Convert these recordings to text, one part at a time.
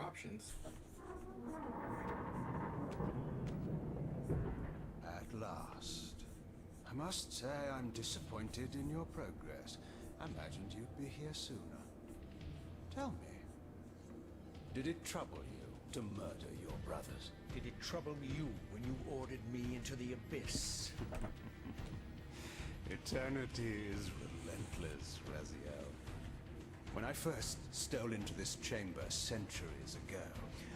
options. At last. I must say I'm disappointed in your progress. I imagined you'd be here sooner. Tell me, did it trouble you to murder your brothers? Did it trouble you when you ordered me into the abyss? Eternity is relentless, Raziel. When I first stole into this chamber centuries ago,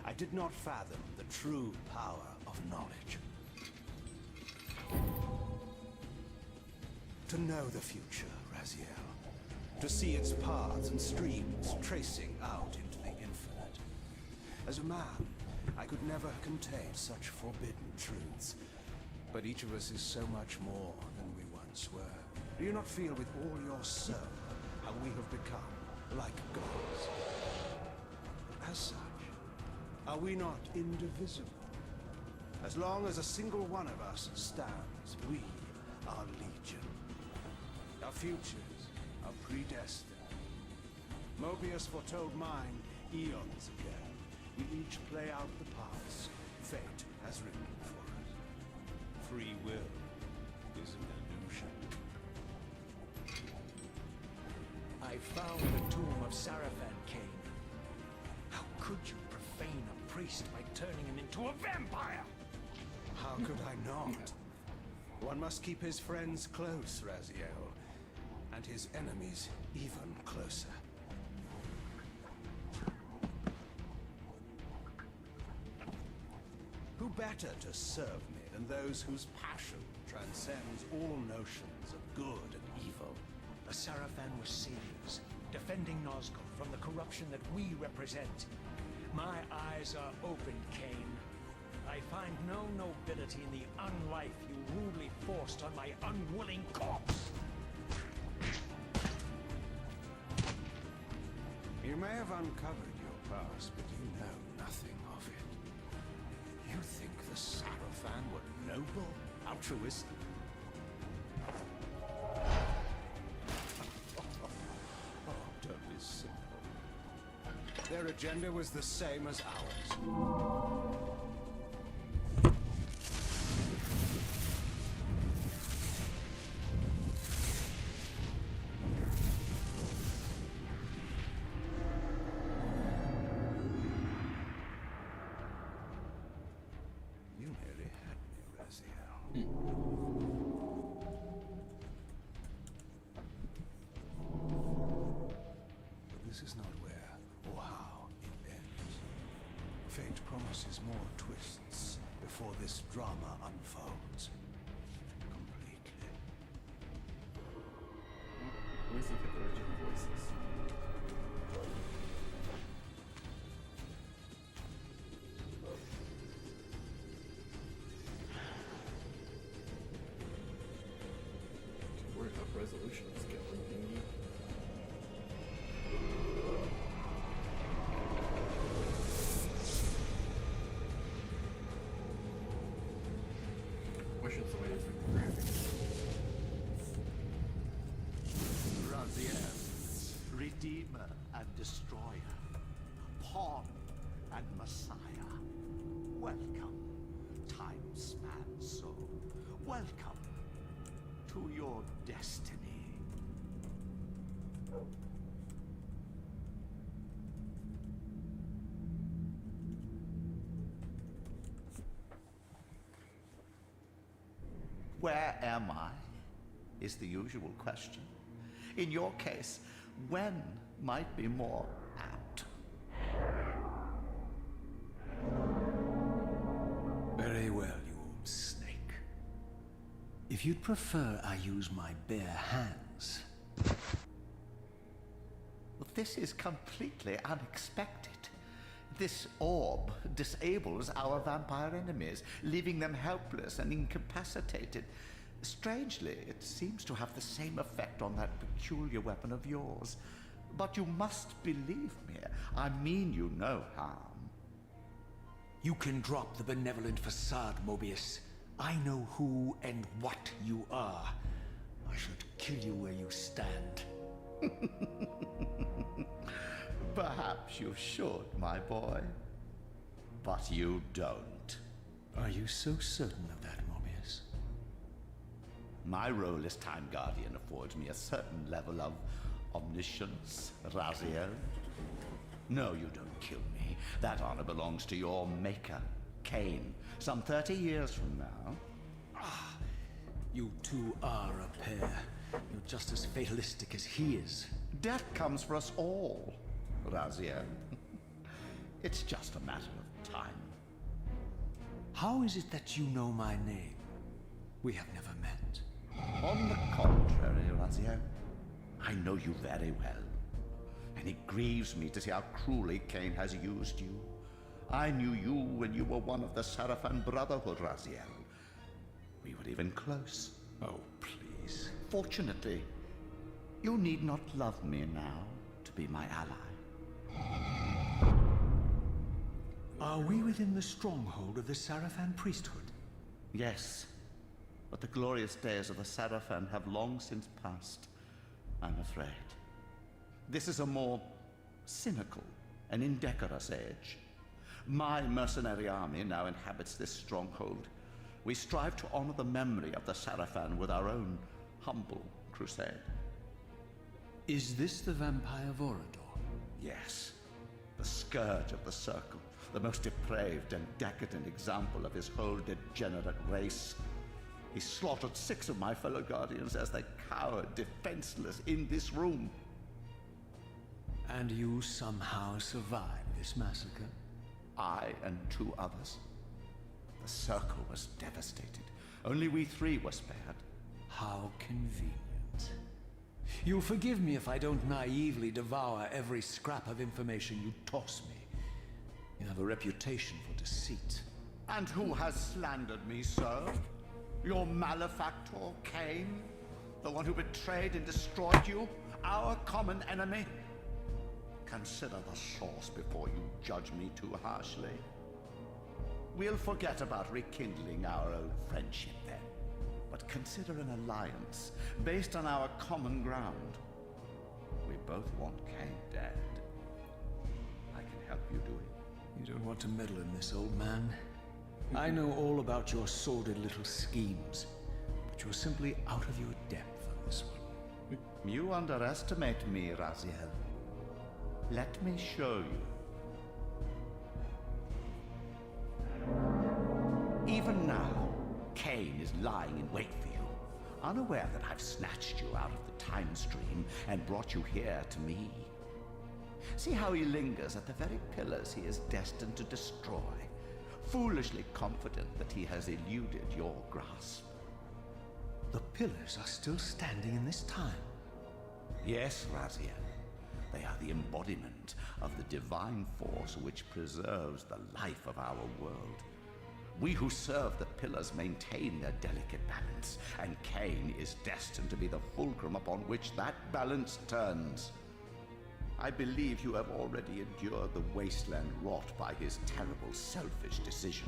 I did not fathom the true power of knowledge. To know the future, Raziel. To see its paths and streams tracing out into the infinite. As a man, I could never contain such forbidden truths. But each of us is so much more than we once were. Do you not feel with all your soul how we have become like gods? As such, are we not indivisible? As long as a single one of us stands, we are legion. Our futures are predestined. Mobius foretold mine eons ago. We each play out the parts fate has written for us. Free will is an illusion. I found the tomb of Sarafan, Kain. How could you profane a priest by turning him into a vampire? How could I not? One must keep his friends close, Raziel, and his enemies even closer. Who better to serve me than those whose passion transcends all notions of good and evil? The Sarafan were saviors, defending Nazgul from the corruption that we represent. My eyes are open, Kain. I find no nobility in the unlife you rudely forced on my unwilling corpse. You may have uncovered your past, but you know nothing of it. You think the Sarafan were noble, altruistic? Oh, don't be simple. Their agenda was the same as ours. You nearly had me, Raziel. But this is not where or how it ends. Fate promises more twists before this drama unfolds. Completely. Let me see if the original voices. We're up resolution scaling thingy. Wish it's the way it's the graphics. Raziel, Redeemer and Destroyer, Pawn and Messiah. Welcome, time-span soul. Welcome to your destiny. Where am I? Is the usual question. In your case, when might be more apt. Very well, you old snake. If you'd prefer I use my bare hands. This is completely unexpected. This orb disables our vampire enemies, leaving them helpless and incapacitated. Strangely, it seems to have the same effect on that peculiar weapon of yours. But you must believe me. I mean you no harm. You can drop the benevolent facade, Mobius. I know who and what you are. I should kill you where you stand. Perhaps you should, my boy. But you don't. Are you so certain of that, Morbius? My role as Time Guardian affords me a certain level of omniscience, Raziel. No, you don't kill me. That honor belongs to your maker, Kain, some 30 years from now. You two are a pair. You're just as fatalistic as he is. Death comes for us all, Raziel. It's just a matter of time. How is it that you know my name? We have never met. On the contrary, Raziel, I know you very well. And it grieves me to see how cruelly Kain has used you. I knew you when you were one of the Sarafan Brotherhood, Raziel. We were even close. Oh, please. Fortunately, you need not love me now to be my ally. Are we within the stronghold of the Sarafan priesthood? Yes, but the glorious days of the Sarafan have long since passed, I'm afraid. This is a more cynical and indecorous age. My mercenary army now inhabits this stronghold. We strive to honor the memory of the Sarafan with our own humble crusade. Is this the vampire Vorador? Yes, the scourge of the Circle, the most depraved and decadent example of his whole degenerate race. He slaughtered 6 of my fellow Guardians as they cowered defenseless in this room. And you somehow survived this massacre? I and 2 others. The Circle was devastated. Only we 3 were spared. How convenient. You'll forgive me if I don't naively devour every scrap of information you toss me. You have a reputation for deceit. And who has slandered me, sir? Your malefactor, Kain? The one who betrayed and destroyed you? Our common enemy? Consider the source before you judge me too harshly. We'll forget about rekindling our old friendship then. But consider an alliance based on our common ground. We both want Kain dead. I can help you do it. You don't want to meddle in this, old man. I know all about your sordid little schemes, but you're simply out of your depth on this one. You underestimate me, Raziel. Let me show you. Even now, Kain is lying in wait for you, unaware that I've snatched you out of the time stream and brought you here to me. See how he lingers at the very pillars he is destined to destroy, foolishly confident that he has eluded your grasp. The pillars are still standing in this time. Yes, Raziel. They are the embodiment of the divine force which preserves the life of our world. We who serve the pillars maintain their delicate balance, and Kain is destined to be the fulcrum upon which that balance turns. I believe you have already endured the wasteland wrought by his terrible, selfish decision.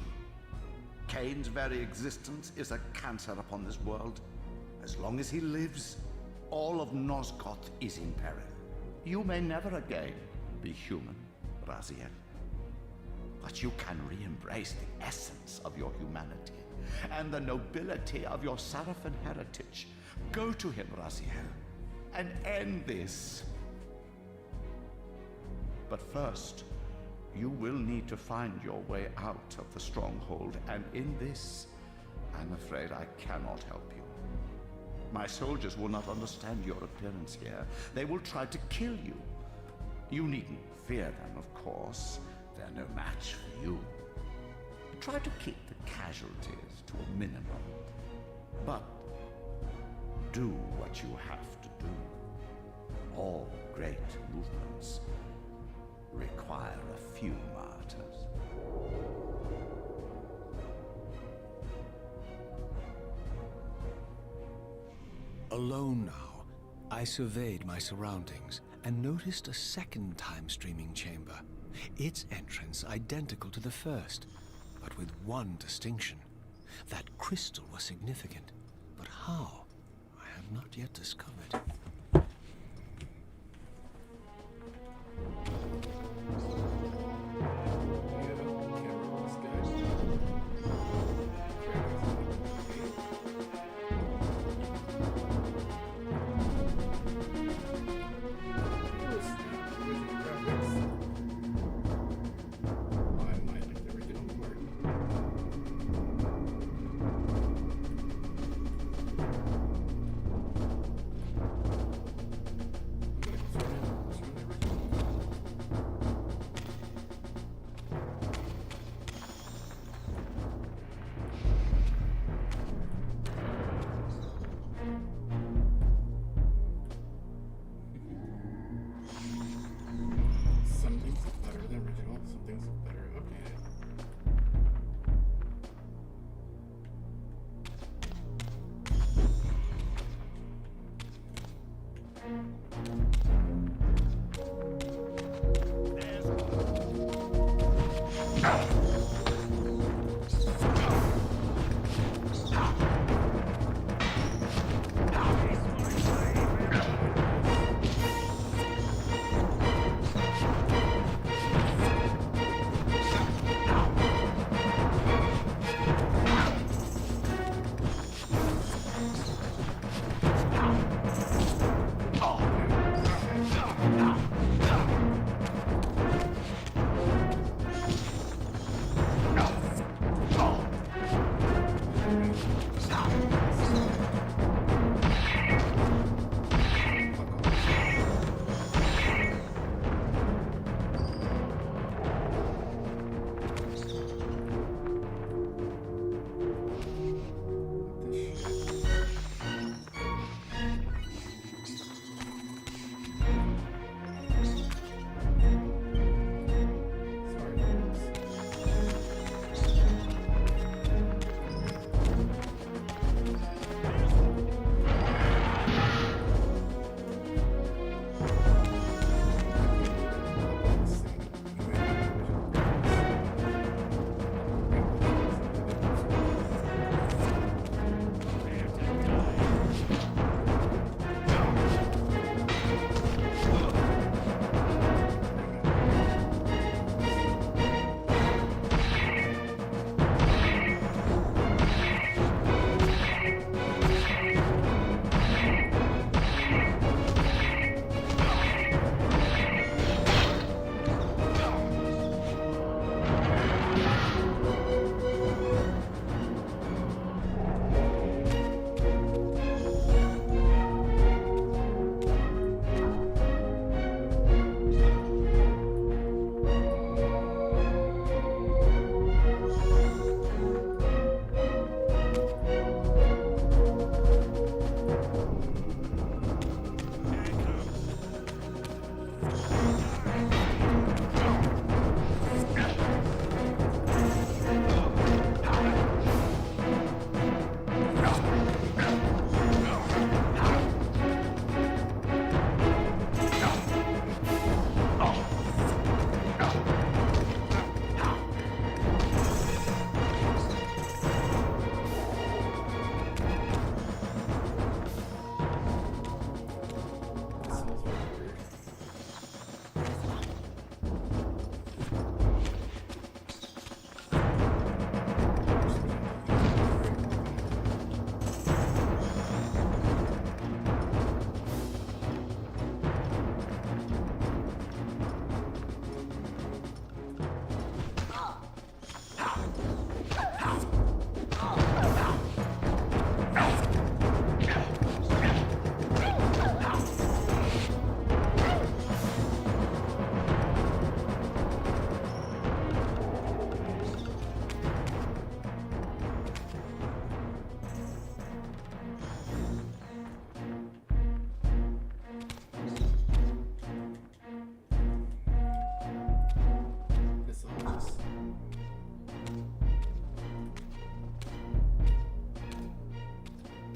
Kain's very existence is a cancer upon this world. As long as he lives, all of Nosgoth is in peril. You may never again be human, Raziel. But you can re-embrace the essence of your humanity and the nobility of your Sarafan heritage. Go to him, Raziel, and end this. But first, you will need to find your way out of the stronghold, and in this, I'm afraid I cannot help you. My soldiers will not understand your appearance here. They will try to kill you. You needn't fear them, of course. They're no match for you. Try to keep the casualties to a minimum. But do what you have to do. All great movements require a few martyrs. Alone now, I surveyed my surroundings and noticed a second time-streaming chamber. Its entrance identical to the first, but with one distinction. That crystal was significant, but how? I have not yet discovered. Yeah, camera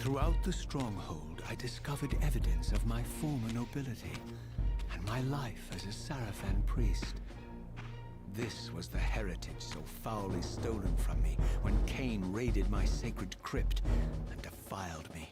Throughout the stronghold, I discovered evidence of my former nobility and my life as a Sarafan priest. This was the heritage so foully stolen from me when Kain raided my sacred crypt and defiled me.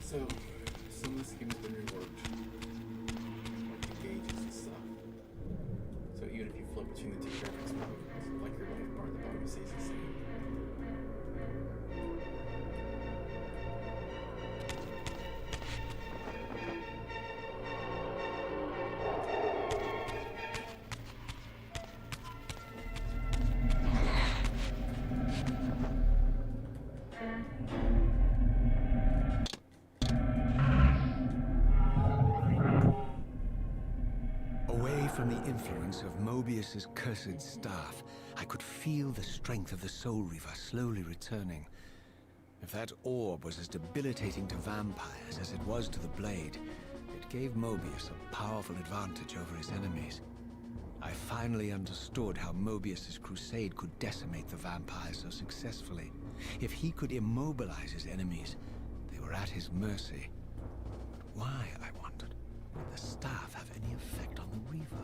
So, some of the scheme has been reworked. Like the gauges and stuff. So even if you flip between the two graphics modes, like your life bar, the bottom stays the same. Away from the influence of Mobius's cursed staff, I could feel the strength of the Soul Reaver slowly returning. If that orb was as debilitating to vampires as it was to the blade, it gave Mobius a powerful advantage over his enemies. I finally understood how Mobius's crusade could decimate the vampires so successfully. If he could immobilize his enemies, they were at his mercy. But why, I wondered, would the staff have any effect on the Reaver?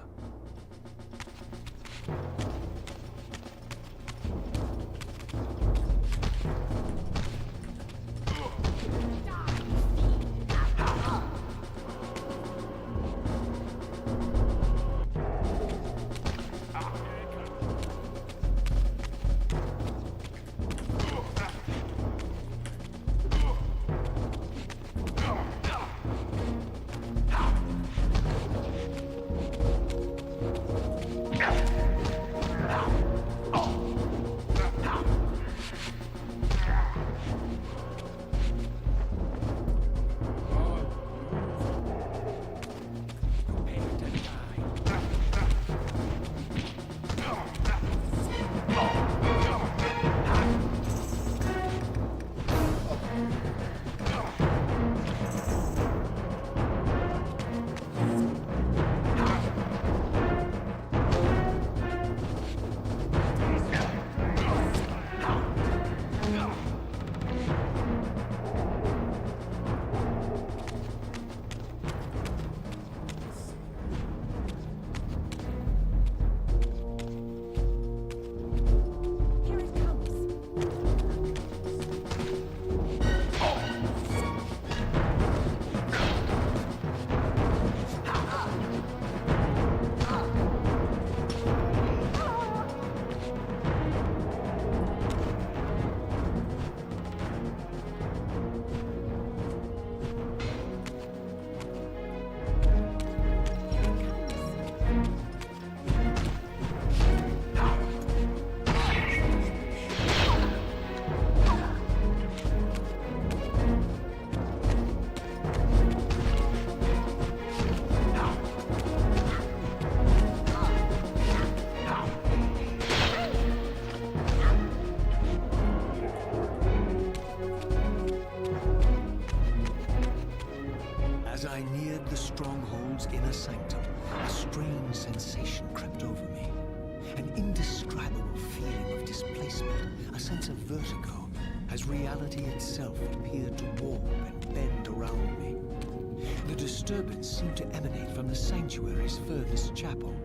As I neared the stronghold's inner sanctum, a strange sensation crept over me. An indescribable feeling of displacement, a sense of vertigo, as reality itself appeared to warp and bend around me. The disturbance seemed to emanate from the sanctuary's furthest chapel.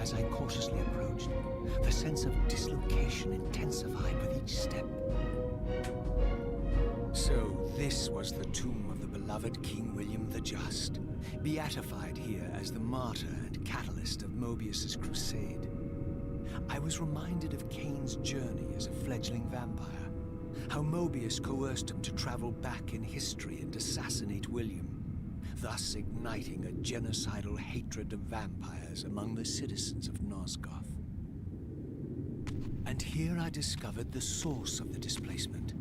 As I cautiously approached, the sense of dislocation intensified with each step. So this was the tomb of the beloved King William the Just, beatified here as the martyr and catalyst of Mobius's crusade. I was reminded of Kain's journey as a fledgling vampire, how Mobius coerced him to travel back in history and assassinate William, thus igniting a genocidal hatred of vampires among the citizens of Nosgoth. And here I discovered the source of the displacement.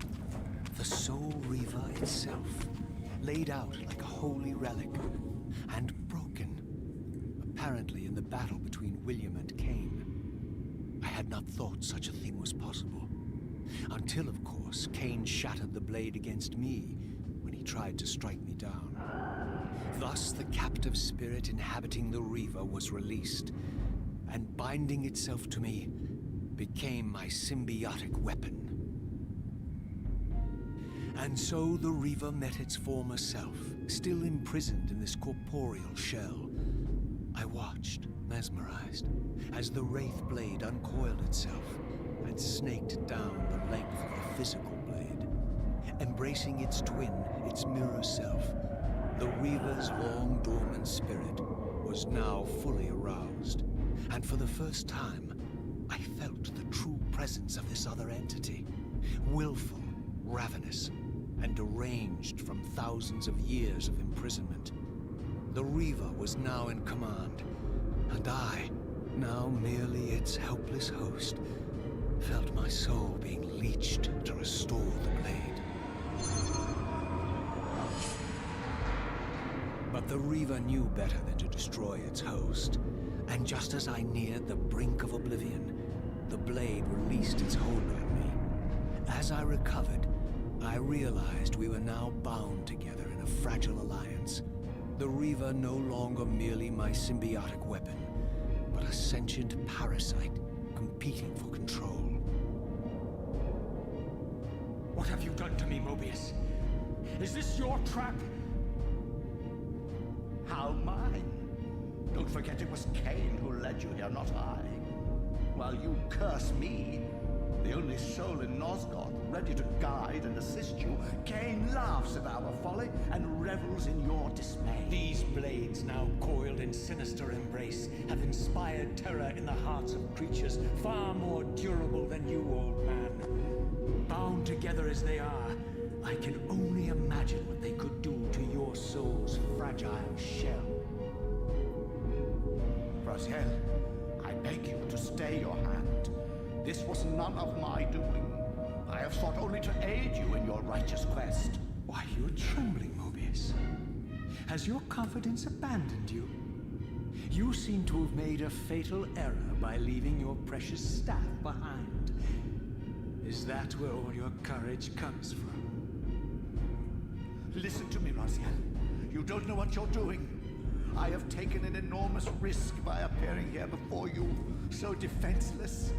The Soul Reaver itself, laid out like a holy relic, and broken, apparently in the battle between William and Kain. I had not thought such a thing was possible. Until, of course, Kain shattered the blade against me when he tried to strike me down. Thus, the captive spirit inhabiting the Reaver was released, and binding itself to me became my symbiotic weapon. And so the Reaver met its former self, still imprisoned in this corporeal shell. I watched, mesmerized, as the Wraith blade uncoiled itself and snaked down the length of the physical blade. Embracing its twin, its mirror self, the Reaver's long dormant spirit was now fully aroused. And for the first time, I felt the true presence of this other entity. Willful, ravenous, and deranged from thousands of years of imprisonment. The Reaver was now in command, and I, now merely its helpless host, felt my soul being leached to restore the blade. But the Reaver knew better than to destroy its host, and just as I neared the brink of oblivion, the blade released its hold on me. As I recovered, I realized we were now bound together in a fragile alliance. The Reaver no longer merely my symbiotic weapon, but a sentient parasite competing for control. What have you done to me, Mobius? Is this your trap? How mine? Don't forget it was Kain who led you here, not I. While you curse me, the only soul in Nosgoth ready to guide and assist you, Kain laughs at our folly and revels in your dismay. These blades, now coiled in sinister embrace, have inspired terror in the hearts of creatures far more durable than you, old man. Bound together as they are, I can only imagine what they could do to your soul's fragile shell. Raziel, I beg you to stay your hand. This was none of my doing. I have sought only to aid you in your righteous quest. Why, you're trembling, Mobius. Has your confidence abandoned you? You seem to have made a fatal error by leaving your precious staff behind. Is that where all your courage comes from? Listen to me, Raziel. You don't know what you're doing. I have taken an enormous risk by appearing here before you, so defenseless,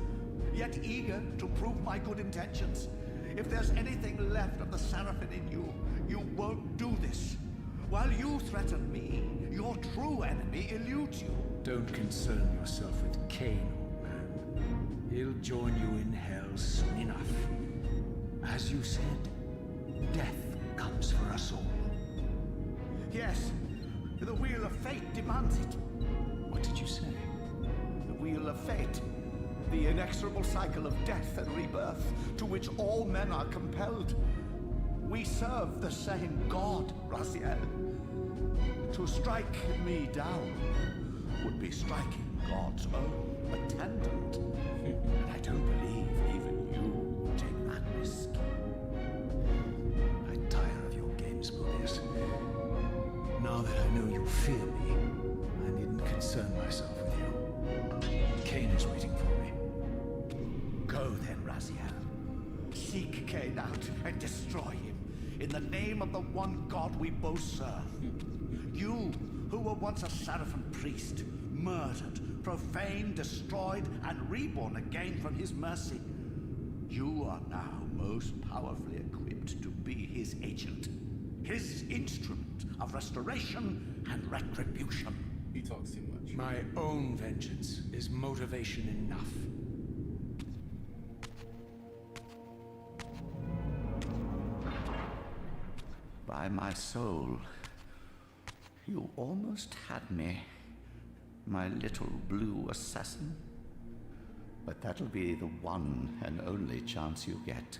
yet eager to prove my good intentions. If there's anything left of the Seraphim in you, you won't do this. While you threaten me, your true enemy eludes you. Don't concern yourself with Kain, old man. He'll join you in hell soon enough. As you said, death comes for us all. Yes, the wheel of fate demands it. What did you say? The wheel of fate. The inexorable cycle of death and rebirth to which all men are compelled. We serve the same God, Raziel. To strike me down would be striking God's own attendant. And I don't believe even you would take that risk. I tire of your games, Mobius. Now that I know you fear me, I needn't concern myself with you. Kain is waiting for me. Go then, Raziel. Seek Kain out and destroy him in the name of the one God we both serve. You, who were once a Seraphim priest, murdered, profaned, destroyed, and reborn again from his mercy. You are now most powerfully equipped to be his agent, his instrument of restoration and retribution. He talks too much. My own vengeance is motivation enough. By my soul, you almost had me, my little blue assassin. But that'll be the one and only chance you get.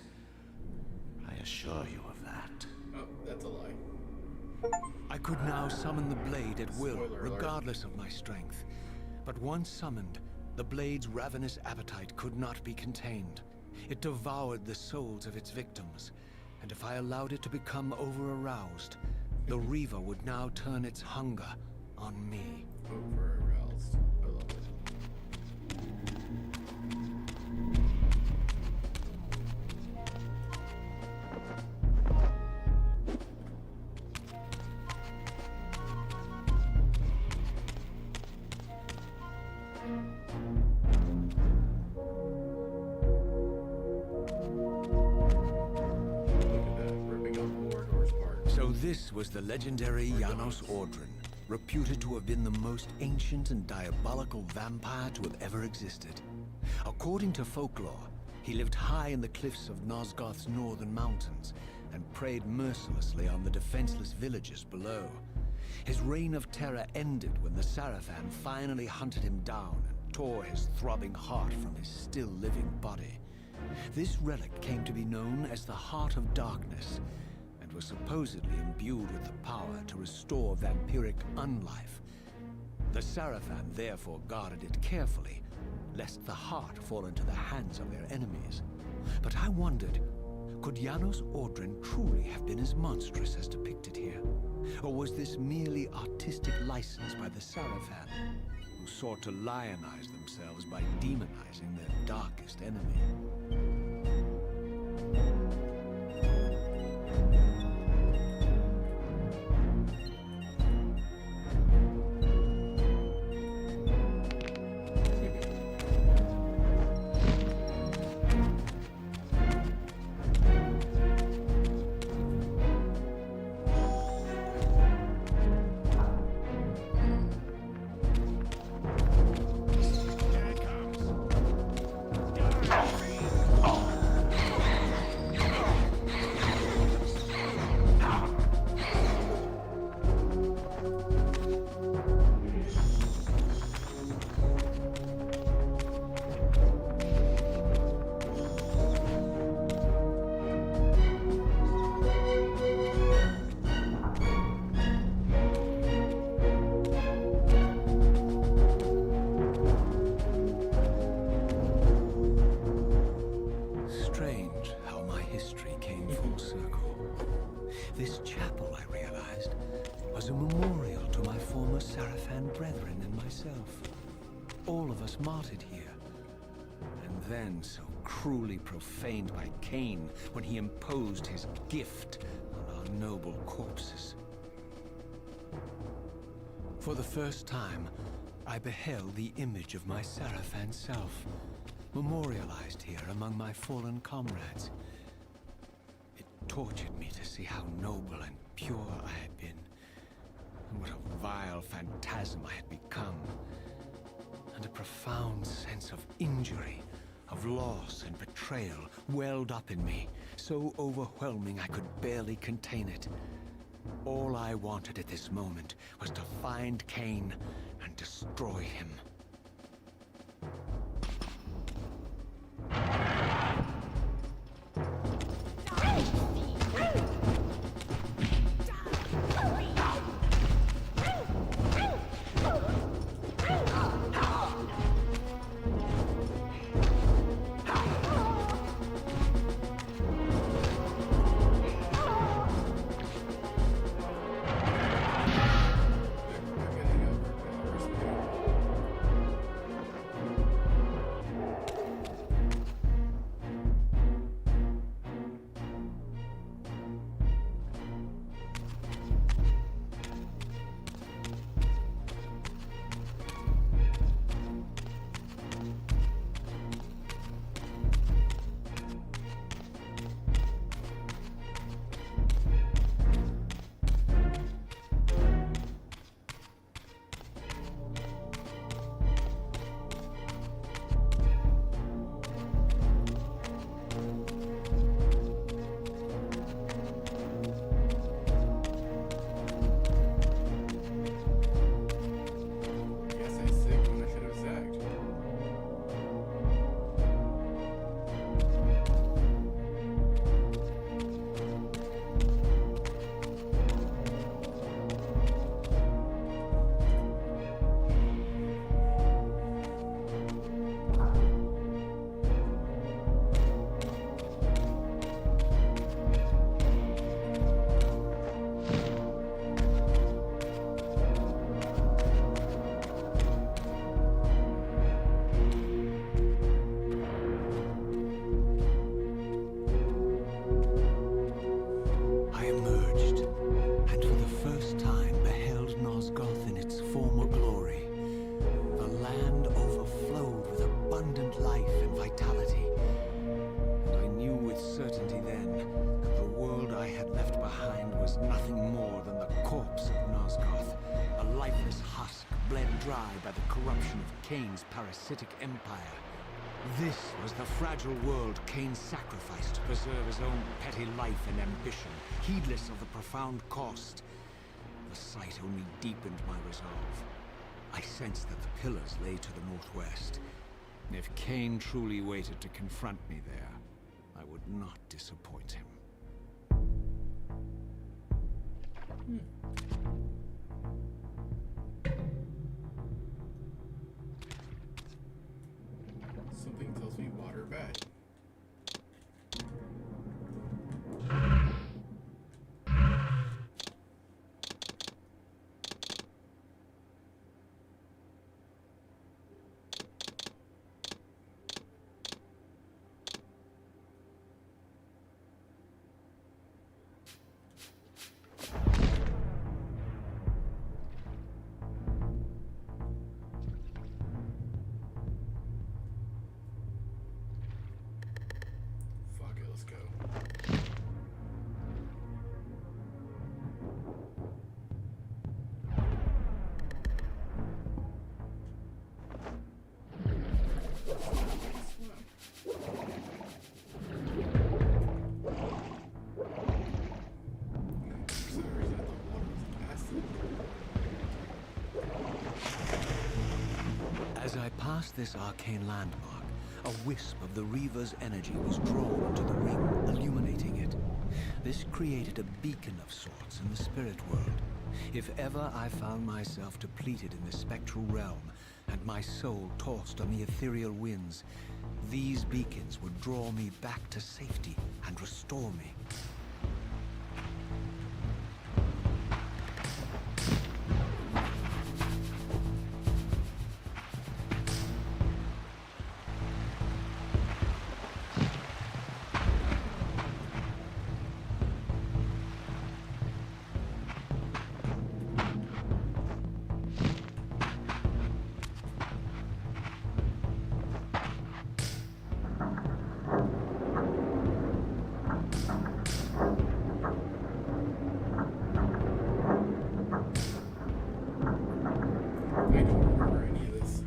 I assure you of that. Oh, that's a lie. I could now summon the blade at will, Spoiler alert. regardless of my strength. But once summoned, the blade's ravenous appetite could not be contained. It devoured the souls of its victims, and if I allowed it to become over-aroused, the Reaver would now turn its hunger on me. Over aroused. I love it. So this was the legendary Janos Ordren, reputed to have been the most ancient and diabolical vampire to have ever existed. According to folklore, he lived high in the cliffs of Nosgoth's northern mountains and preyed mercilessly on the defenseless villagers below. His reign of terror ended when the Sarafan finally hunted him down and tore his throbbing heart from his still-living body. This relic came to be known as the Heart of Darkness, and was supposedly imbued with the power to restore vampiric unlife. The Sarafan therefore guarded it carefully, lest the heart fall into the hands of their enemies. But I wondered, could Janos Ordren truly have been as monstrous as depicted here? Or was this merely artistic license by the Sarafan, who sought to lionize themselves by demonizing their darkest enemy? This chapel, I realized, was a memorial to my former Sarafan brethren and myself. All of us martyred here. And then so cruelly profaned by Kain when he imposed his gift on our noble corpses. For the first time, I beheld the image of my Sarafan self, memorialized here among my fallen comrades. It tortured me to see how noble and pure I had been, and what a vile phantasm I had become, and a profound sense of injury, of loss and betrayal welled up in me, so overwhelming I could barely contain it. All I wanted at this moment was to find Kain and destroy him. behind was nothing more than the corpse of Nosgoth, a lifeless husk bled dry by the corruption of Kain's parasitic empire. This was the fragile world Kain sacrificed to preserve his own petty life and ambition, heedless of the profound cost. The sight only deepened my resolve. I sensed that the pillars lay to the northwest. If Kain truly waited to confront me there, I would not disappoint him. Something tells me water bad. Fuck it, let's go. As I passed this arcane landmark, a wisp of the Reaver's energy was drawn into the ring, illuminating it. This created a beacon of sorts in the spirit world. If ever I found myself depleted in the spectral realm, and my soul tossed on the ethereal winds, these beacons would draw me back to safety and restore me. I don't remember any of this.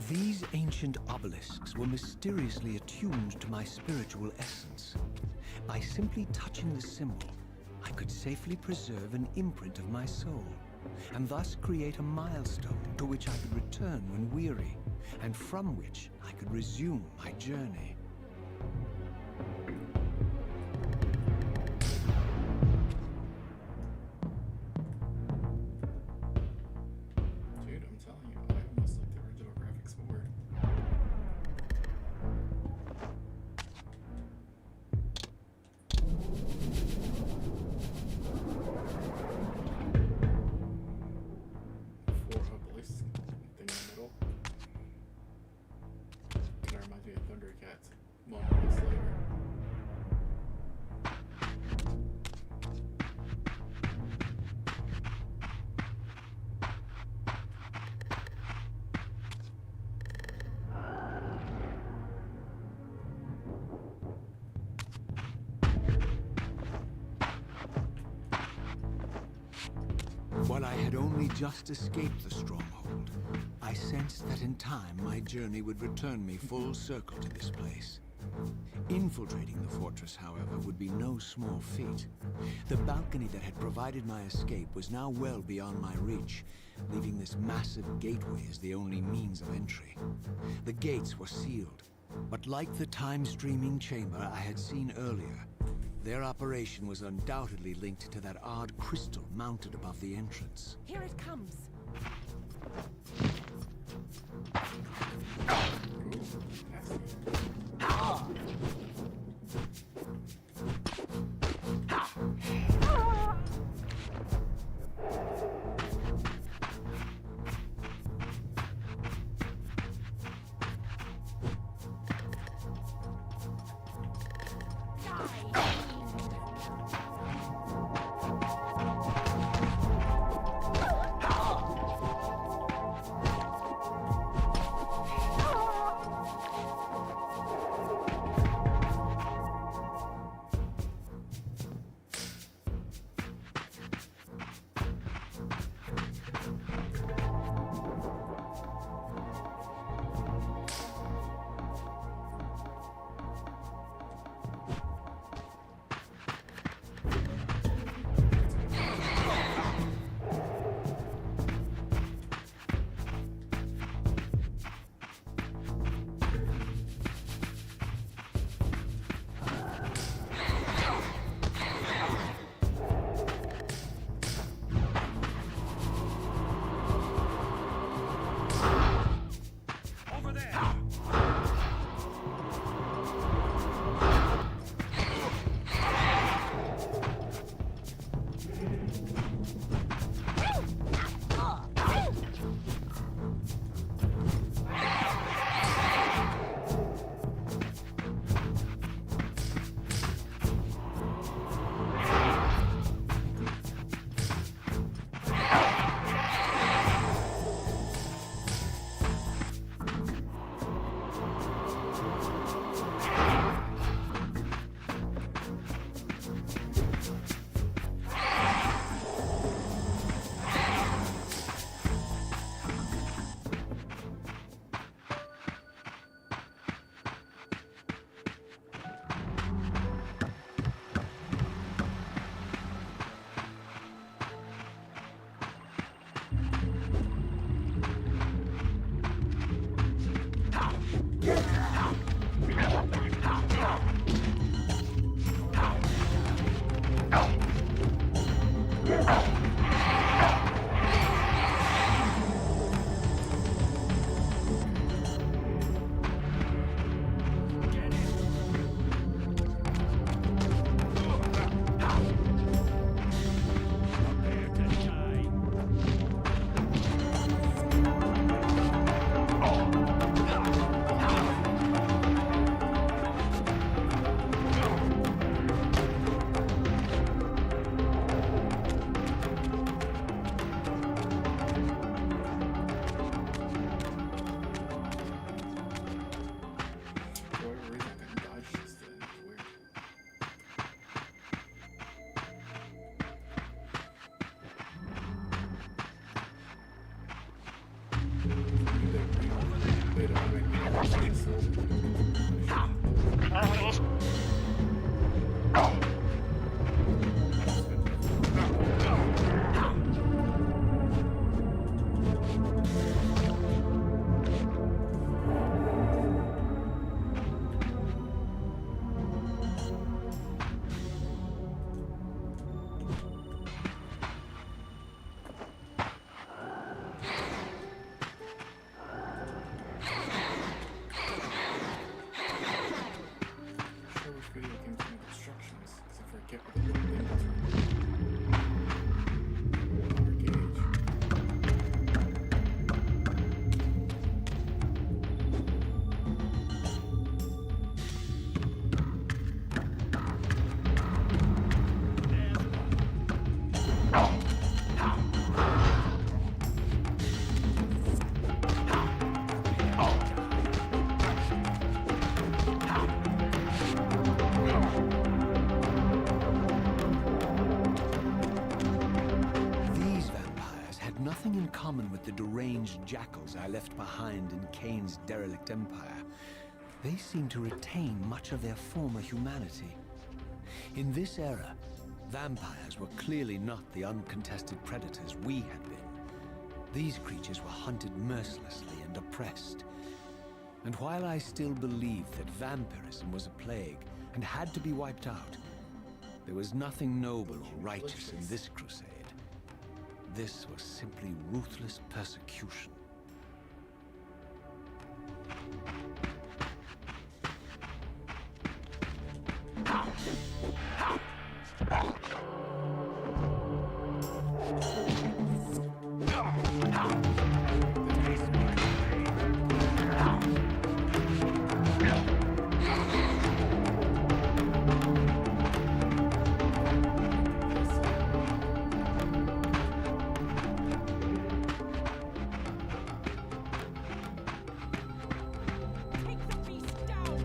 These ancient obelisks were mysteriously attuned to my spiritual essence. By simply touching the symbol, I could safely preserve an imprint of my soul, and thus create a milestone to which I could return when weary, and from which I could resume my journey. Dude, I'm telling you, I must like the original graphics more. Four obelisks, thing in the middle. That reminds me of Thundercats. While I had only just escaped the stronghold, I sensed that in time my journey would return me full circle to this place. Infiltrating the fortress, however, would be no small feat. The balcony that had provided my escape was now well beyond my reach, leaving this massive gateway as the only means of entry. The gates were sealed, but like the time-streaming chamber I had seen earlier, their operation was undoubtedly linked to that odd crystal mounted above the entrance. Here it comes. in common with the deranged jackals I left behind in Kain's derelict empire, they seem to retain much of their former humanity. In this era, vampires were clearly not the uncontested predators we had been. These creatures were hunted mercilessly and oppressed. And while I still believed that vampirism was a plague and had to be wiped out, there was nothing noble or righteous in this crusade. This was simply ruthless persecution. Take the beast down!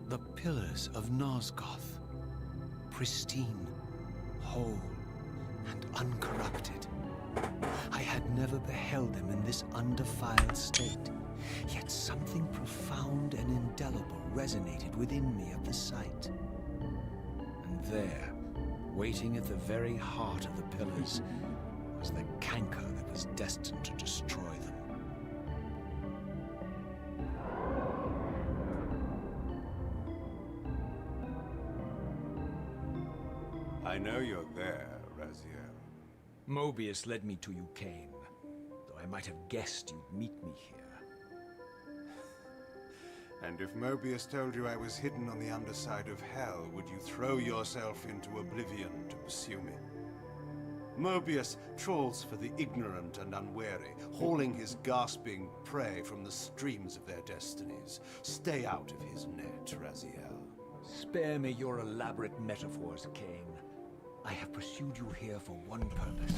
The pillars of Nosgoth, pristine, whole, and uncorrupted. I had never beheld them in this undefiled state, yet something profound and indelible resonated within me at the sight. And there, waiting at the very heart of the pillars, was the canker that was destined to destroy them. I know you're there, Raziel. Mobius led me to you, Kain, though I might have guessed you'd meet me here. And if Mobius told you I was hidden on the underside of hell, would you throw yourself into oblivion to pursue me? Mobius trawls for the ignorant and unwary, hauling his gasping prey from the streams of their destinies. Stay out of his net, Raziel. Spare me your elaborate metaphors, Kain. I have pursued you here for one purpose.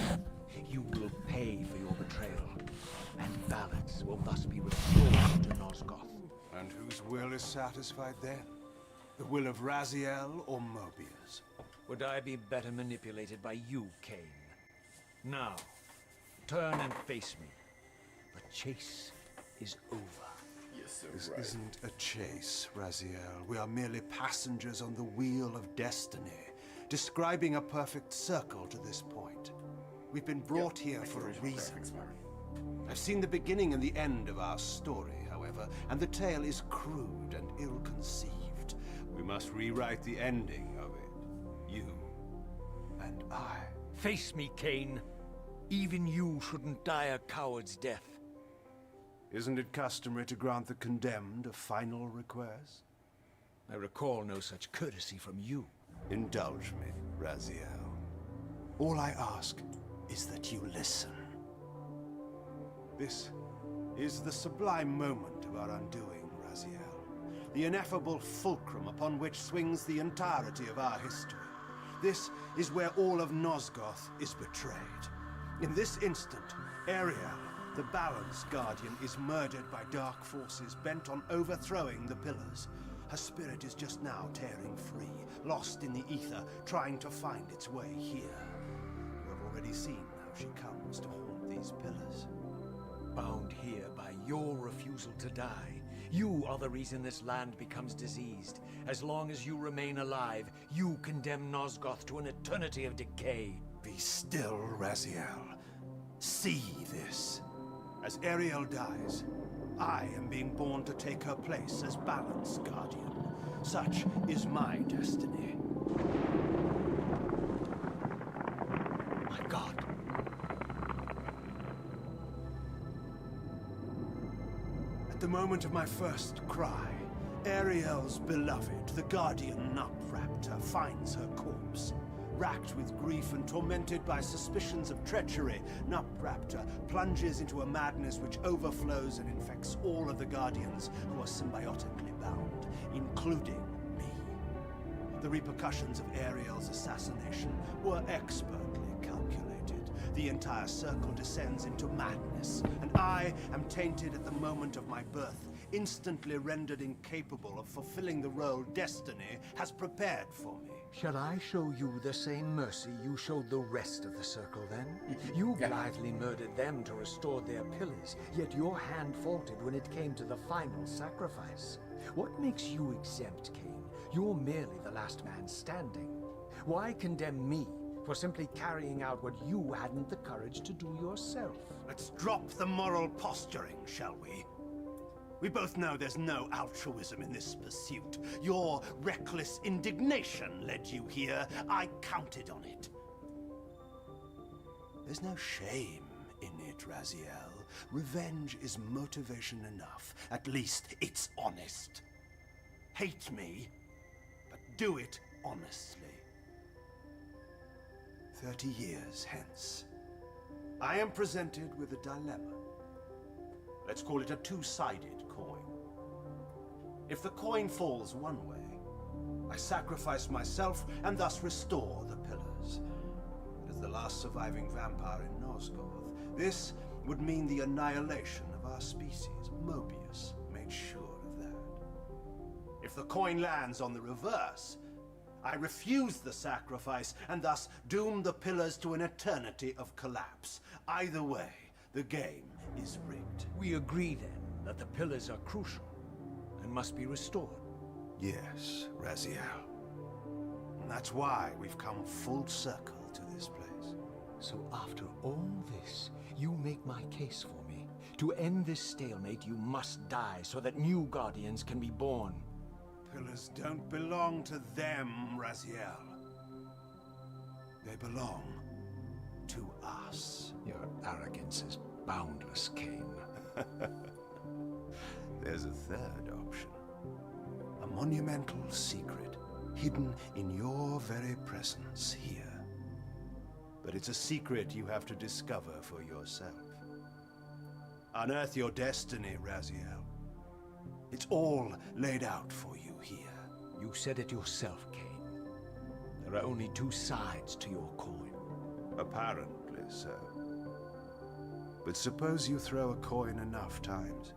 You will pay for your betrayal, and balance will thus be restored to Nosgoth. And whose will is satisfied then? The will of Raziel or Mobius? Would I be better manipulated by you, Kain? Now, turn and face me. The chase is over. Yes, sir. This Right. isn't a chase, Raziel. We are merely passengers on the wheel of destiny, describing a perfect circle to this point. We've been brought here Like the for a original reason. graphics, Mark. I've seen the beginning and the end of our story, however, and the tale is crude and ill-conceived. We must rewrite the ending of it. You and I. Face me, Kain. Even you shouldn't die a coward's death. Isn't it customary to grant the condemned a final request? I recall no such courtesy from you. Indulge me, Raziel. All I ask is that you listen. This is the sublime moment of our undoing, Raziel. The ineffable fulcrum upon which swings the entirety of our history. This is where all of Nosgoth is betrayed. In this instant, Ariel, the Balance Guardian, is murdered by dark forces bent on overthrowing the pillars. Her spirit is just now tearing free, lost in the ether, trying to find its way here. You have already seen how she comes to haunt these pillars. Bound here by your refusal to die. You are the reason this land becomes diseased. As long as you remain alive, you condemn Nosgoth to an eternity of decay. Be still, Raziel. See this. As Ariel dies, I am being born to take her place as Balance Guardian. Such is my destiny. My God. At the moment of my first cry, Ariel's beloved, the guardian Nutraptor, finds her corpse. Racked with grief and tormented by suspicions of treachery, Nutraptor plunges into a madness which overflows and infects all of the Guardians who are symbiotically bound, including me. The repercussions of Ariel's assassination were expertly calculated. The entire circle descends into madness, and I am tainted at the moment of my birth, instantly rendered incapable of fulfilling the role destiny has prepared for me. Shall I show you the same mercy you showed the rest of the circle, then? You blithely murdered them to restore their pillars, yet your hand faltered when it came to the final sacrifice. What makes you exempt, Kain? You're merely the last man standing. Why condemn me for simply carrying out what you hadn't the courage to do yourself? Let's drop the moral posturing, shall we? We both know there's no altruism in this pursuit. Your reckless indignation led you here. I counted on it. There's no shame in it, Raziel. Revenge is motivation enough. At least it's honest. Hate me, but do it honestly. 30 years hence, I am presented with a dilemma. Let's call it a two-sided coin. If the coin falls one way, I sacrifice myself and thus restore the pillars. As the last surviving vampire in Nosgoth, this would mean the annihilation of our species. Mobius made sure of that. If the coin lands on the reverse, I refuse the sacrifice and thus doom the pillars to an eternity of collapse. Either way, the game is rigged. We agree, then, that the pillars are crucial and must be restored. Yes, Raziel. And that's why we've come full circle to this place. So after all this, you make my case for me. To end this stalemate, you must die so that new Guardians can be born. Pillars don't belong to them, Raziel. They belong to us. Your arrogance is boundless, Kain. There's a third option. A monumental secret, hidden in your very presence here. But it's a secret you have to discover for yourself. Unearth your destiny, Raziel. It's all laid out for you here. You said it yourself, Kain. There are only two sides to your coin. Apparently so. But suppose you throw a coin enough times.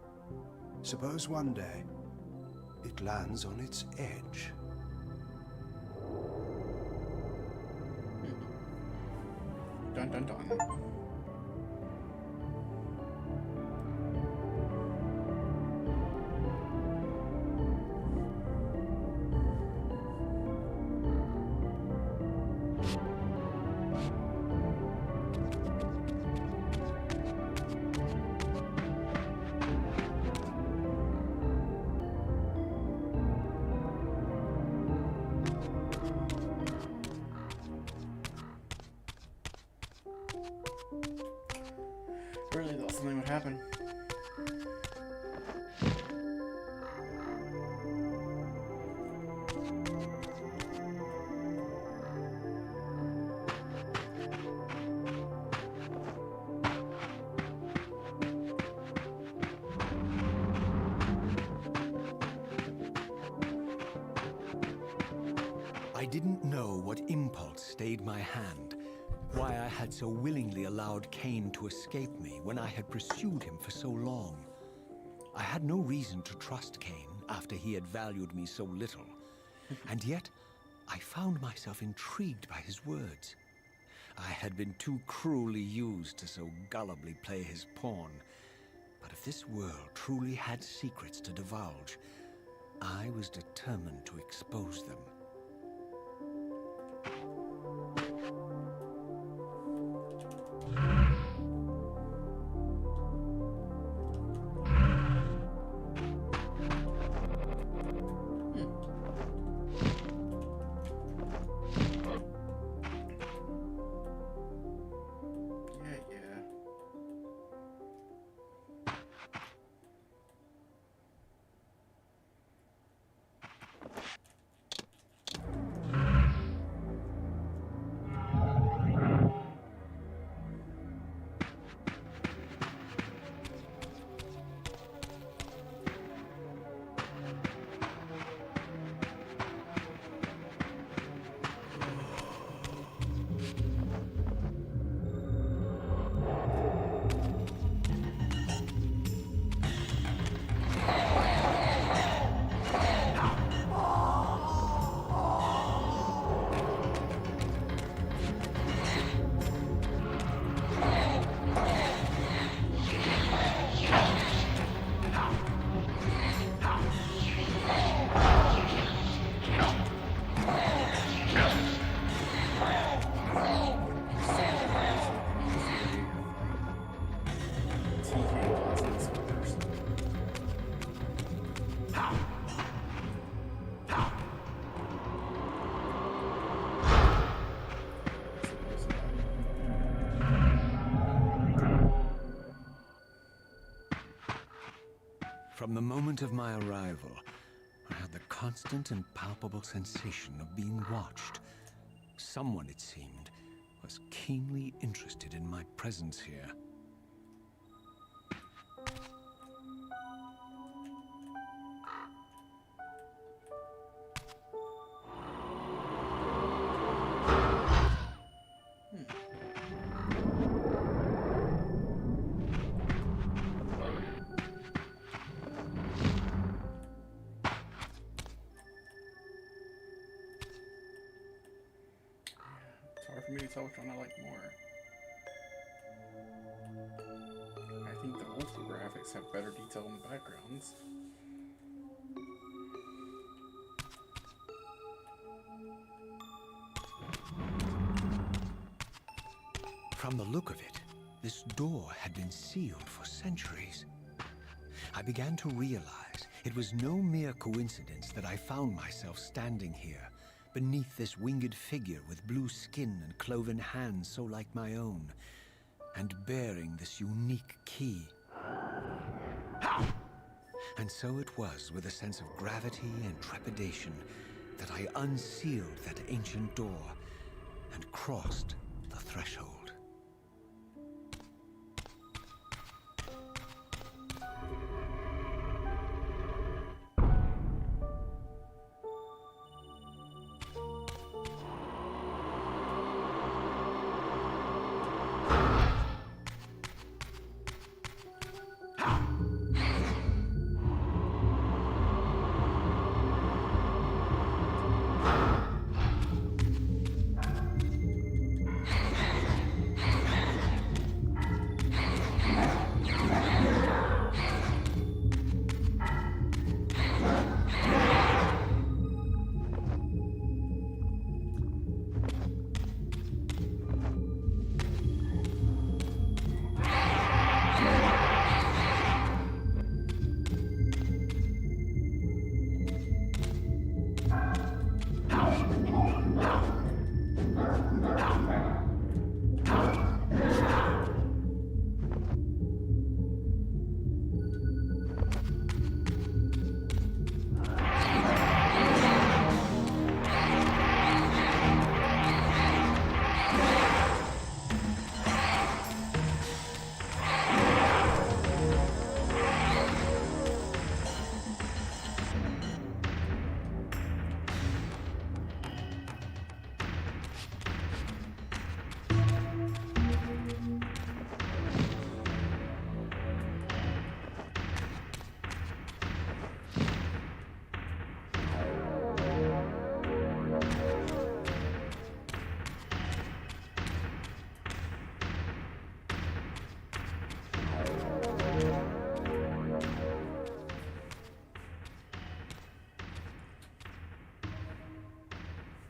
Suppose one day it lands on its edge. Dun dun dun. Really thought something would happen. I didn't know what impulse stayed my hand, why I had so willingly allowed Kain to escape me when I had pursued him for so long. I had no reason to trust Kain after he had valued me so little, and yet I found myself intrigued by his words. I had been too cruelly used to so gullibly play his pawn, but if this world truly had secrets to divulge, I was determined to expose them. TK plasma squares. From the moment of my arrival, I had the constant and palpable sensation of being watched. Someone, it seemed, was keenly interested in my presence here. It's hard for me to tell which one I like more. I think the old school graphics have better detail in the backgrounds. From the look of it, this door had been sealed for centuries. I began to realize it was no mere coincidence that I found myself standing here, beneath this winged figure with blue skin and cloven hands so like my own, and bearing this unique key. And so it was with a sense of gravity and trepidation that I unsealed that ancient door and crossed the threshold.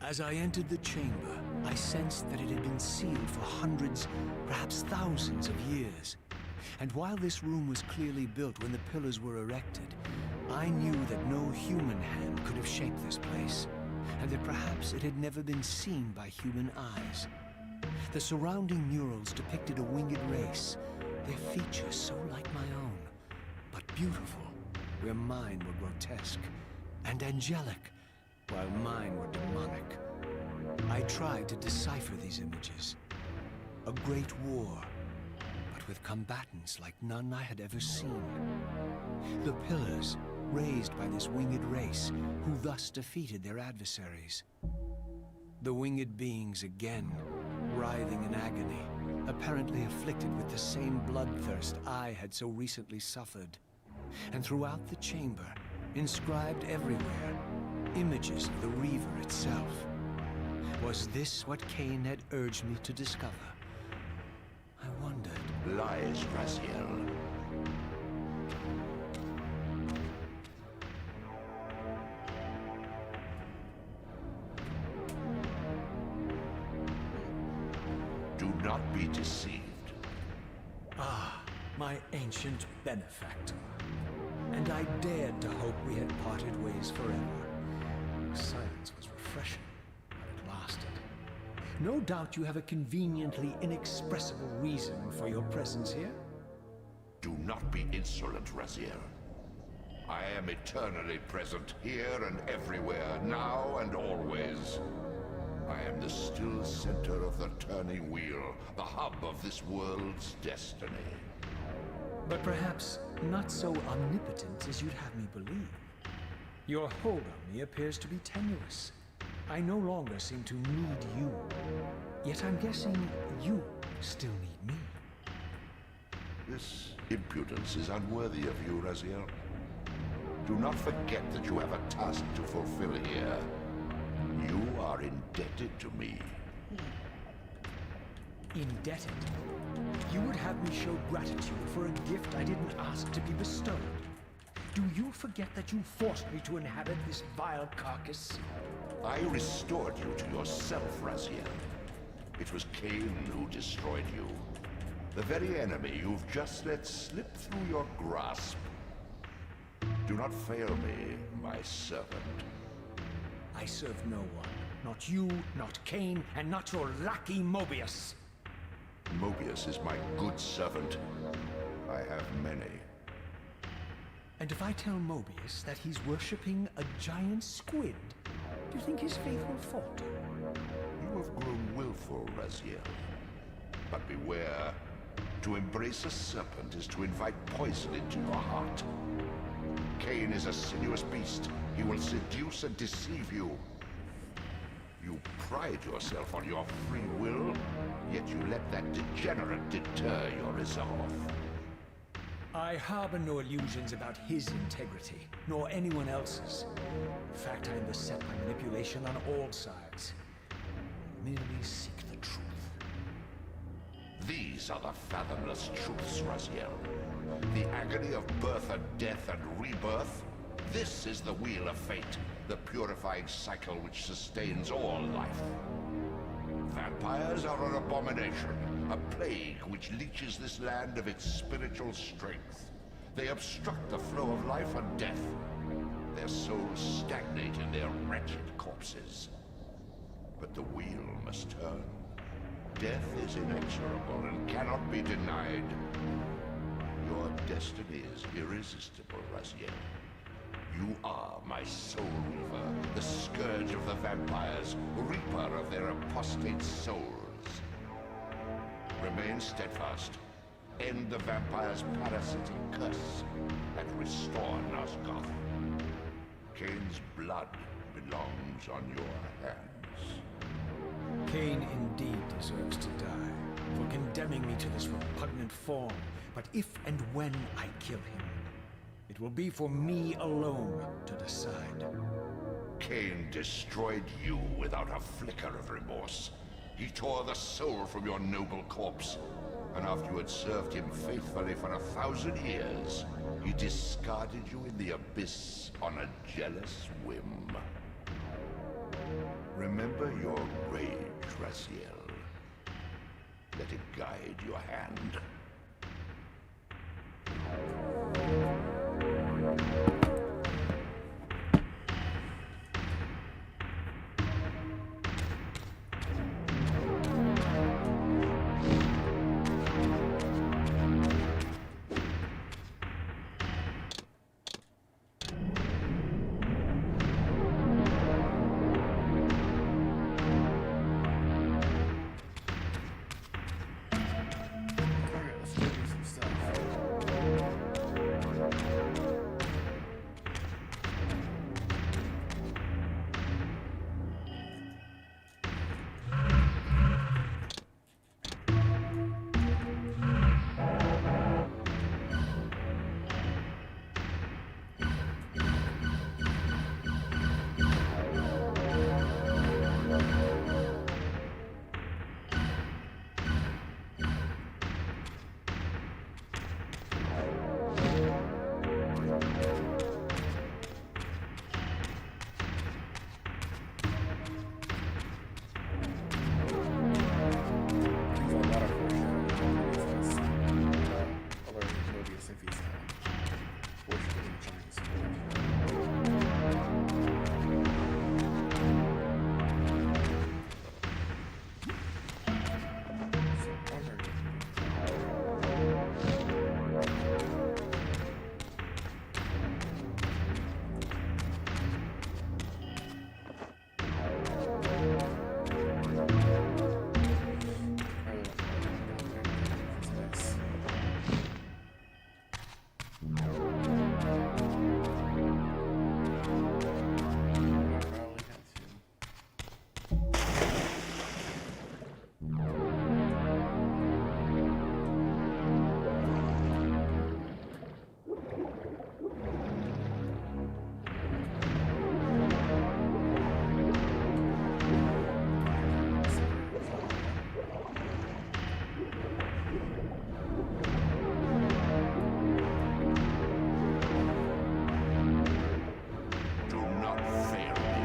As I entered the chamber, I sensed that it had been sealed for hundreds, perhaps thousands of years. And while this room was clearly built when the pillars were erected, I knew that no human hand could have shaped this place, and that perhaps it had never been seen by human eyes. The surrounding murals depicted a winged race, their features so like my own, but beautiful, where mine were grotesque, and angelic, while mine were demonic. I tried to decipher these images. A great war, but with combatants like none I had ever seen. The pillars, raised by this winged race, who thus defeated their adversaries. The winged beings again, writhing in agony, apparently afflicted with the same bloodthirst I had so recently suffered. And throughout the chamber, inscribed everywhere, images of the Reaver itself. Was this what Kain had urged me to discover? I wondered. Lies, Raziel. Do not be deceived. Ah, my my ancient benefactor. And I dared to hope we had parted ways forever. Silence was refreshing, but it lasted. No doubt you have a conveniently inexpressible reason for your presence here. Do not be insolent, Raziel. I am eternally present here and everywhere, now and always. I am the still center of the turning wheel, the hub of this world's destiny. But perhaps not so omnipotent as you'd have me believe. Your hold on me appears to be tenuous. I no longer seem to need you. Yet I'm guessing you still need me. This impudence is unworthy of you, Raziel. Do not forget that you have a task to fulfill here. You are indebted to me. Indebted? You would have me show gratitude for a gift I didn't ask to be bestowed. Do you forget that you forced me to inhabit this vile carcass? I restored you to yourself, Raziel. It was Kain who destroyed you. The very enemy you've just let slip through your grasp. Do not fail me, my servant. I serve no one. Not you, not Kain, and not your lackey Mobius. Mobius is my good servant. I have many. And if I tell Mobius that he's worshipping a giant squid, do you think his faith will falter? You have grown willful, Raziel. But beware. To embrace a serpent is to invite poison into your heart. Kain is a sinuous beast. He will seduce and deceive you. You pride yourself on your free will, yet you let that degenerate deter your resolve. I harbor no illusions about his integrity, nor anyone else's. In fact, I am beset by manipulation on all sides. I merely seek the truth. These are the fathomless truths, Raziel. The agony of birth and death and rebirth. This is the wheel of fate, the purifying cycle which sustains all life. Vampires are an abomination, a plague which leeches this land of its spiritual strength. They obstruct the flow of life and death. Their souls stagnate in their wretched corpses. But the wheel must turn. Death is inexorable and cannot be denied. Your destiny is irresistible, Raziel. You are my Soul Reaver, the scourge of the vampires, reaper of their apostate souls. Remain steadfast. End the vampire's parasitic curse, and restore Nosgoth. Kain's blood belongs on your hands. Kain indeed deserves to die for condemning me to this repugnant form. But if and when I kill him, it will be for me alone to decide. Kain destroyed you without a flicker of remorse. He tore the soul from your noble corpse, and after you had served him faithfully for 1,000 years, he discarded you in the abyss on a jealous whim. Remember your rage, Raziel. Let it guide your hand. Alright, let's go do some stuff. if he's worshiping a giant sword. So armor. Do not fail me.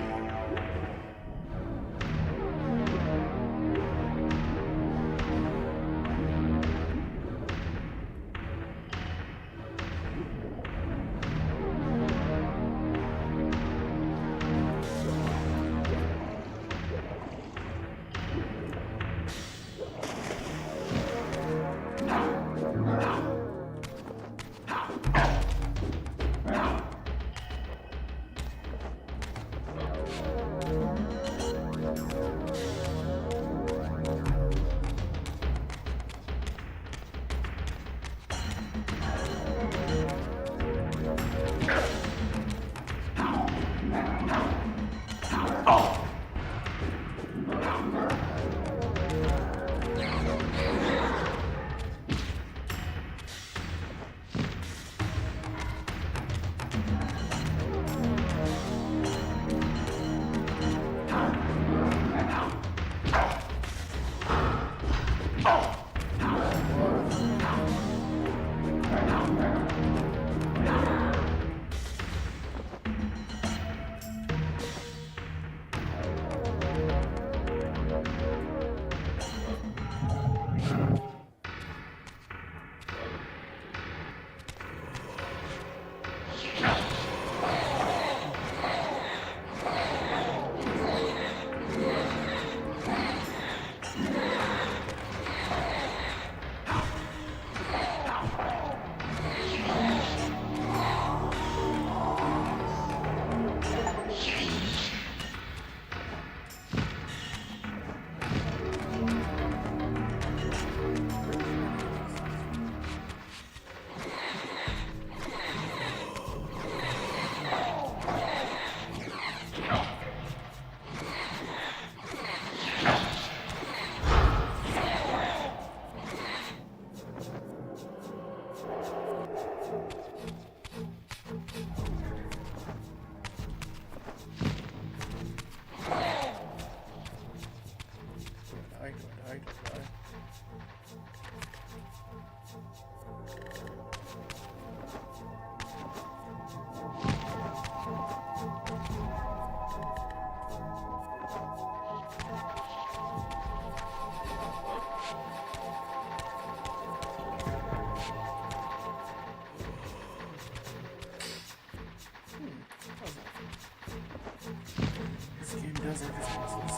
This game does have its puzzles.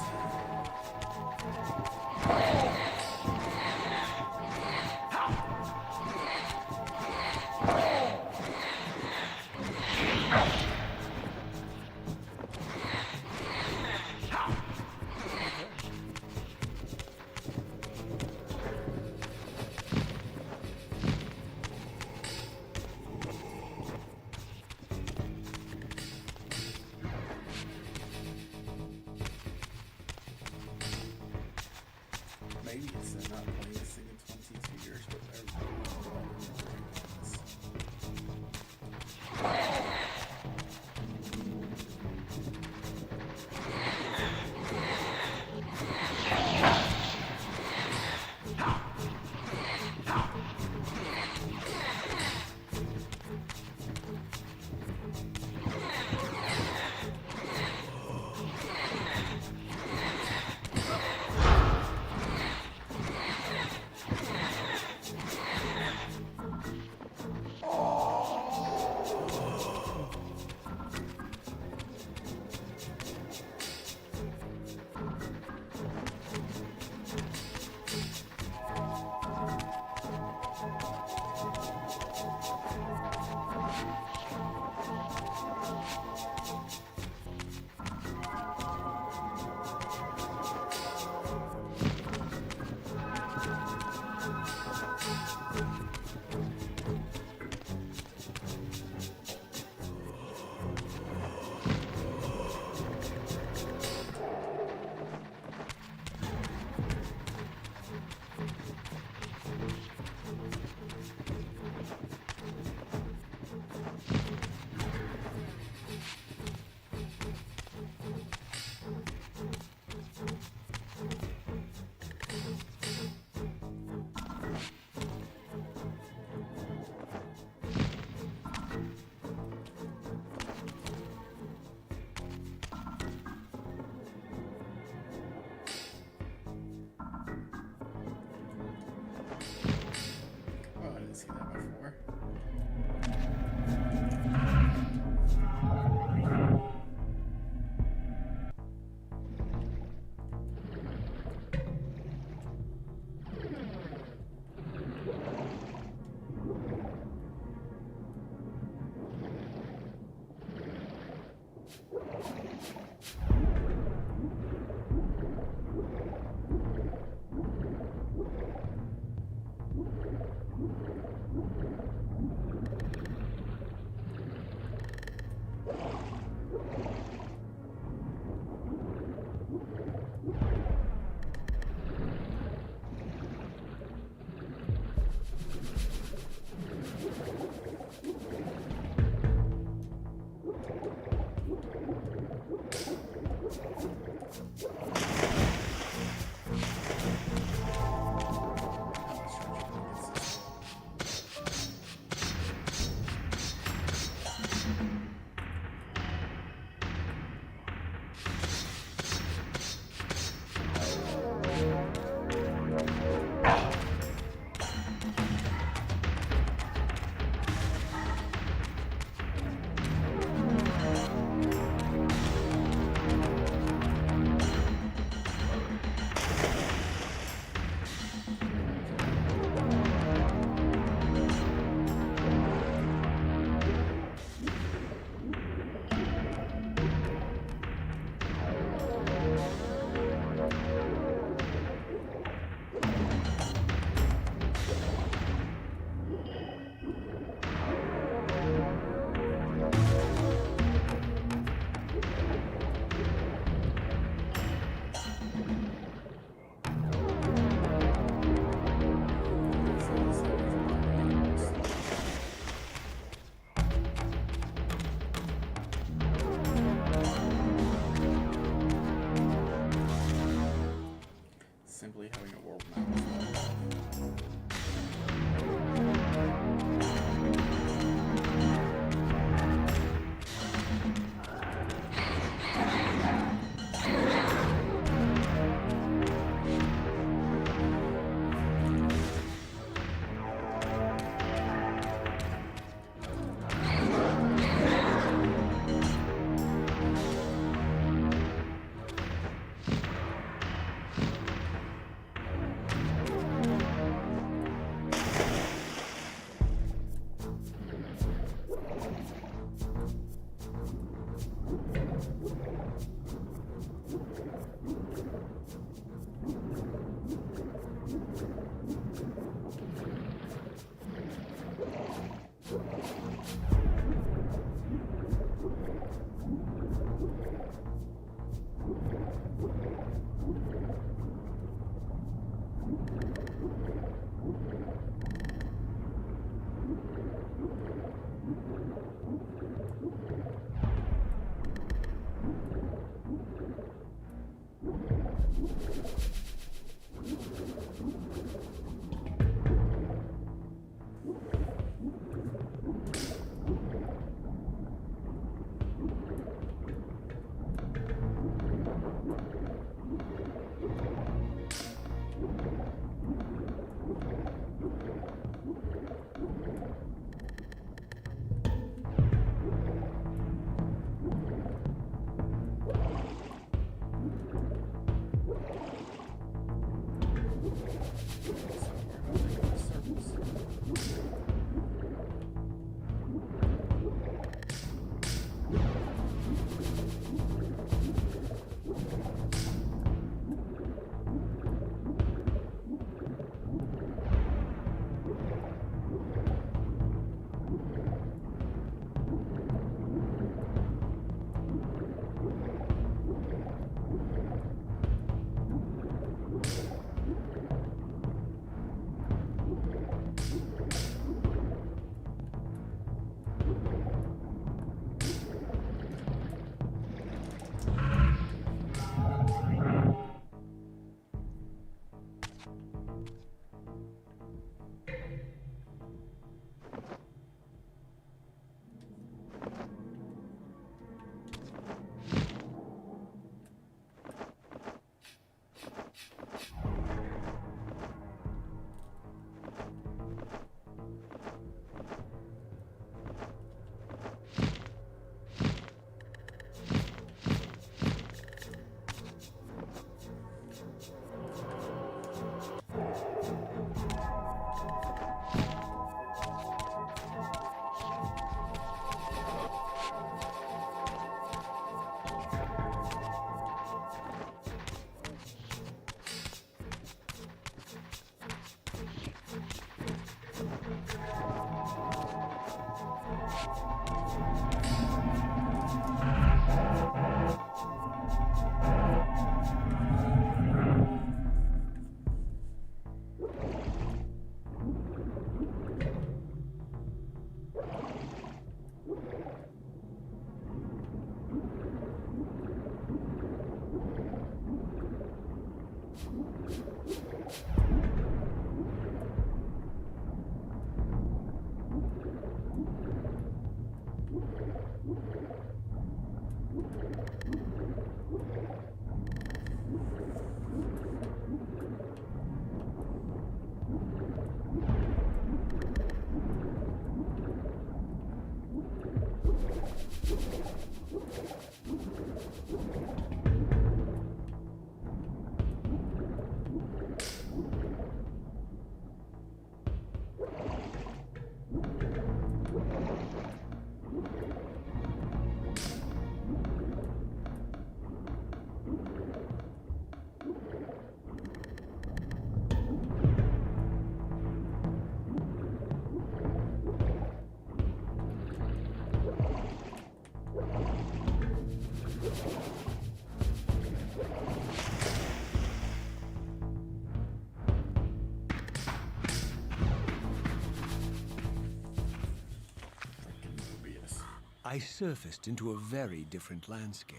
I surfaced into a very different landscape.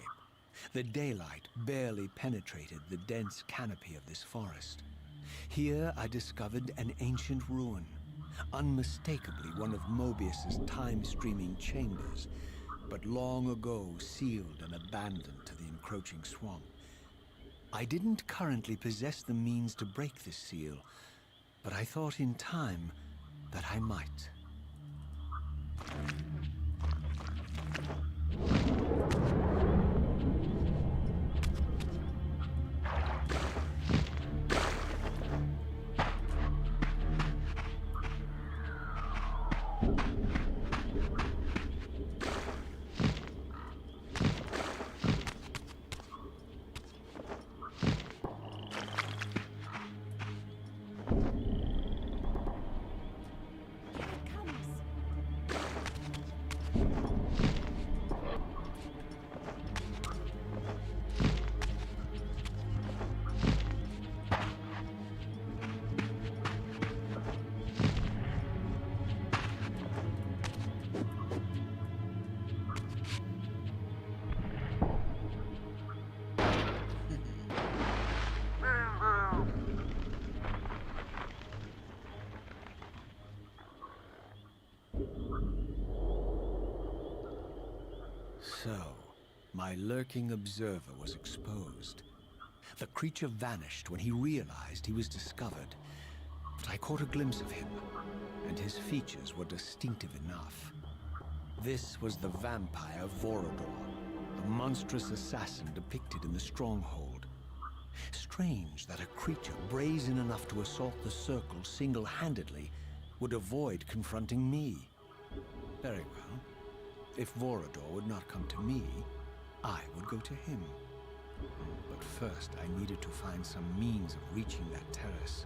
The daylight barely penetrated the dense canopy of this forest. Here I discovered an ancient ruin, unmistakably one of Mobius's time-streaming chambers, but long ago sealed and abandoned to the encroaching swamp. I didn't currently possess the means to break this seal, but I thought in time that I might. So, my lurking observer was exposed. The creature vanished when he realized he was discovered, but I caught a glimpse of him, and his features were distinctive enough. This was the vampire Vorador, the monstrous assassin depicted in the stronghold. Strange that a creature brazen enough to assault the Circle single-handedly would avoid confronting me. Very well. If Vorador would not come to me, I would go to him. But first, I needed to find some means of reaching that terrace.